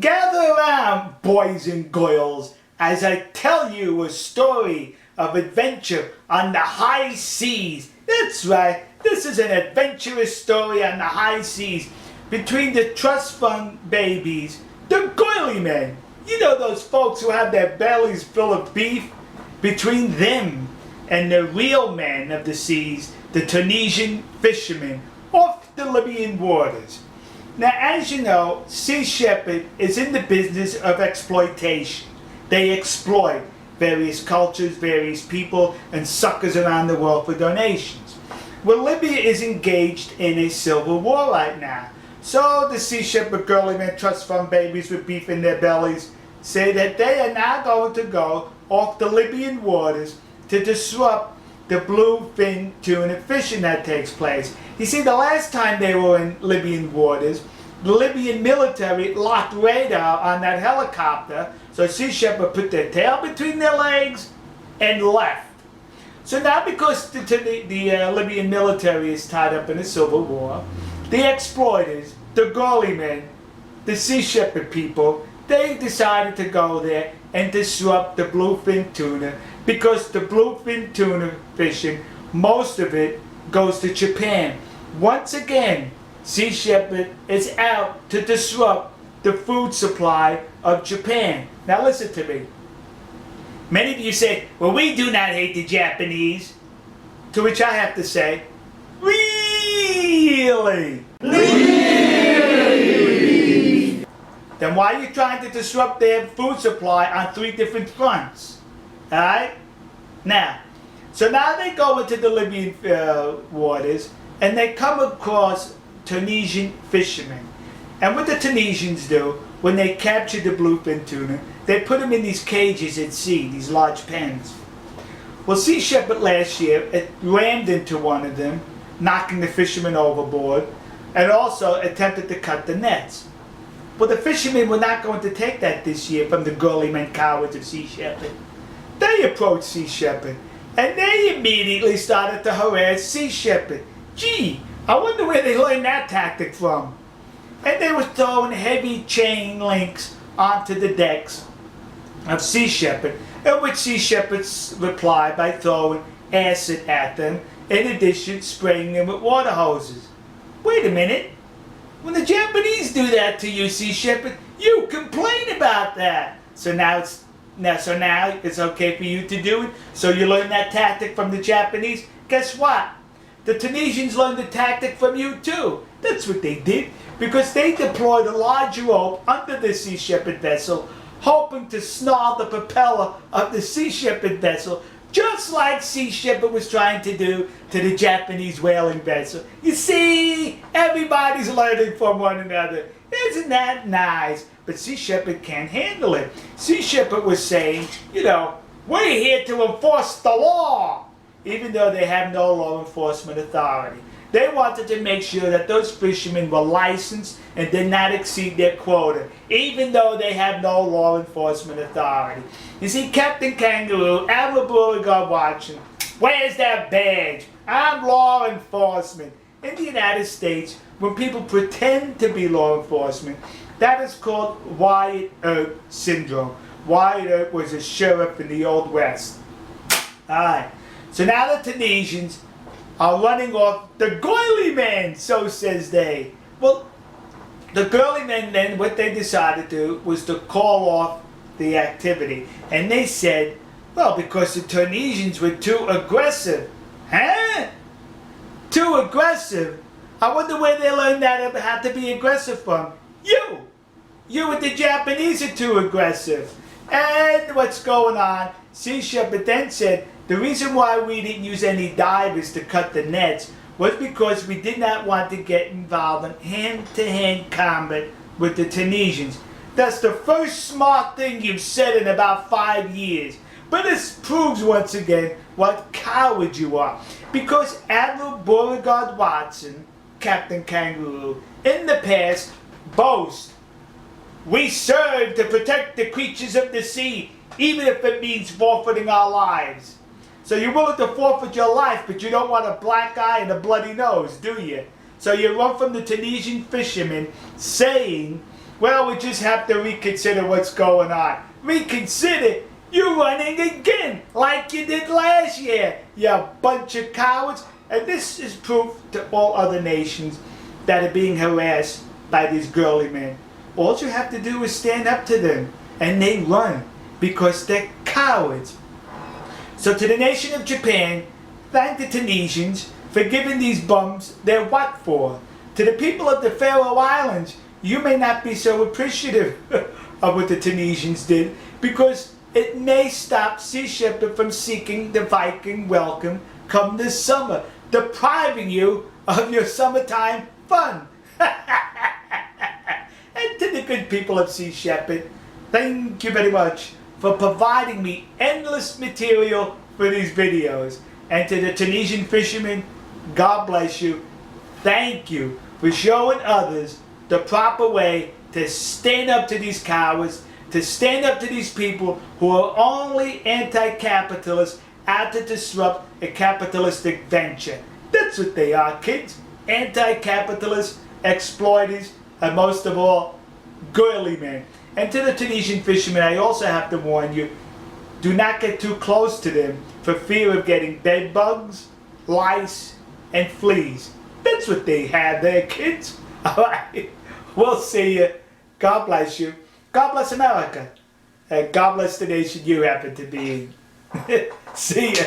Gather around, boys and girls, as I tell you a story of adventure on the high seas. That's right, this is an adventurous story on the high seas between the trust fund babies, the girly men. You know those folks who have their bellies full of beef? Between them and the real men of the seas, the Tunisian fishermen off the Libyan waters. Now, as you know, Sea Shepherd is in the business of exploitation. They exploit various cultures, various people, and suckers around the world for donations. Well, Libya is engaged in a civil war right now. So the Sea Shepherd girly men trust fund babies with beef in their bellies say that they are now going to go off the Libyan waters to disrupt the bluefin tuna fishing that takes place. You see, the last time they were in Libyan waters, the Libyan military locked radar on that helicopter, so Sea Shepherd put their tail between their legs and left. So now, because the Libyan military is tied up in a civil war, the exploiters, the girly men, the Sea Shepherd people, they decided to go there and disrupt the bluefin tuna, because the bluefin tuna fishing, most of it goes to Japan. Once again, Sea Shepherd is out to disrupt the food supply of Japan. Now listen to me. Many of you say, well, we do not hate the Japanese. To which I have to say, really? Really? Then why are you trying to disrupt their food supply on 3 different fronts? Alright? Now, so now they go into the Libyan waters and they come across Tunisian fishermen. And what the Tunisians do when they capture the bluefin tuna, they put them in these cages at sea, these large pens. Well, Sea Shepherd last year rammed into one of them, knocking the fishermen overboard, and also attempted to cut the nets. Well, the fishermen were not going to take that this year from the girly men cowards of Sea Shepherd. They approached Sea Shepherd, and they immediately started to harass Sea Shepherd. Gee, I wonder where they learned that tactic from. And they were throwing heavy chain links onto the decks of Sea Shepherd, in which Sea Shepherd replied by throwing acid at them, in addition spraying them with water hoses. Wait a minute. When the Japanese do that to you, Sea Shepherd, you complain about that. So now it's okay for you to do it. So you learn that tactic from the Japanese. Guess what? The Tunisians learned the tactic from you too. That's what they did, because they deployed a large rope under the Sea Shepherd vessel, hoping to snarl the propeller of the Sea Shepherd vessel, just like Sea Shepherd was trying to do to the Japanese whaling vessel. You see, everybody's learning from one another. Isn't that nice? But Sea Shepherd can't handle it. Sea Shepherd was saying, you know, we're here to enforce the law, even though they have no law enforcement authority. They wanted to make sure that those fishermen were licensed and did not exceed their quota, even though they have no law enforcement authority. You see, Captain Kangaroo, Admiral Beauregard watching, where's that badge? I'm law enforcement. In the United States, when people pretend to be law enforcement, that is called Wyatt Earp syndrome. Wyatt Earp was a sheriff in the Old West. Alright, so now the Tunisians are running off the girly men, so says they. Well, the girly men then, what they decided to do was to call off the activity. And they said, well, because the Tunisians were too aggressive. Huh? Too aggressive? I wonder where they learned that how to be aggressive from. You! You and the Japanese are too aggressive. And what's going on? Sea Shepherd then said, the reason why we didn't use any divers to cut the nets was because we did not want to get involved in hand-to-hand combat with the Tunisians. That's the first smart thing you've said in about 5 years. But this proves once again what coward you are. Because Admiral Beauregard Watson, Captain Kangaroo, in the past boast, we serve to protect the creatures of the sea, even if it means forfeiting our lives. So you're willing to forfeit your life, but you don't want a black eye and a bloody nose, do you? So you run from the Tunisian fishermen saying well, we just have to reconsider what's going on. Reconsider? You're running again, like you did last year, you bunch of cowards. And this is proof to all other nations that are being harassed by these girly men. All you have to do is stand up to them, and they run, because they're cowards. So to the nation of Japan, thank the Tunisians for giving these bums their what for. To the people of the Faroe Islands, you may not be so appreciative of what the Tunisians did, because it may stop Sea Shepherd from seeking the Viking welcome come this summer, depriving you of your summertime fun. And to the good people of Sea Shepherd, thank you very much for providing me endless material for these videos. And to the Tunisian fishermen, God bless you. Thank you for showing others the proper way to stand up to these cowards, to stand up to these people who are only anti-capitalist, out to disrupt a capitalistic venture. That's what they are, kids. Anti-capitalist, exploiters, and most of all, girly men. And to the Tunisian fishermen, I also have to warn you, do not get too close to them for fear of getting bed bugs, lice, and fleas. That's what they have there, kids. Alright, we'll see you. God bless you. God bless America. And God bless the nation you happen to be in. See ya.